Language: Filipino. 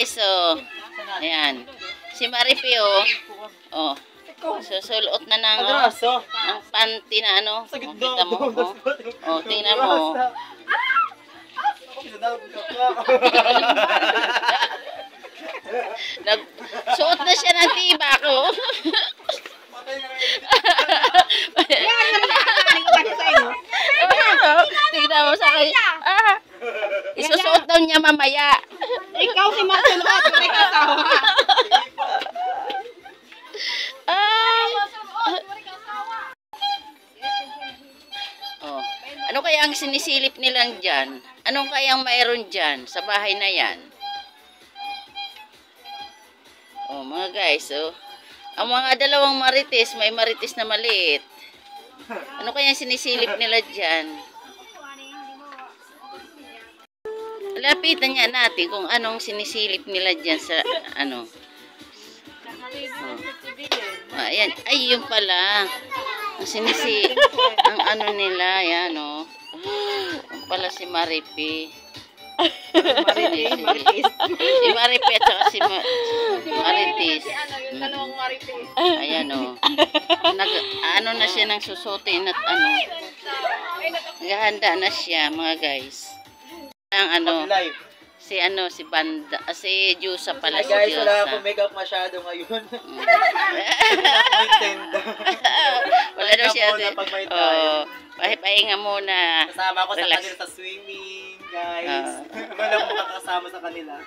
guys, oh. Ayan. Si Maripi, oh. Oh. Susulot na ng panty na ano. Kita mo, oh. Oh, tingnan mo. Nagsuot na siya ng tibak, oh. Tingnan mo sa kanya. Isusuot daw niya mamaya. Ikaw si Marcelot, may kasawa. Oh. Ano kaya ang sinisilip nilang dyan? Anong kayang mayroon dyan sa bahay na yan? Oh, mga guys, oh. Ang mga dalawang marites, may marites na maliit. Ano kaya sinisilip nila dyan? Lapitan nga natin kung anong sinisilip nila dyan sa ano. Oh. Ayan. Ay, yun pala. Ang ang ano nila, yan, oh. Yung pala si Maripi. Si Maripi at saka si Marites. Ayan, oh. Ano na siya ng susutin at ano. Naghahanda na siya, mga guys. Ang ano, si Banda, si Jusa pala, si guys, Jusa. wala akong makeup masyado ngayon. Wala daw siya. Oh, pahinga muna. Kasama ko sa Relax. kanila sa swimming, guys. Wala akong makakasama sa kanila.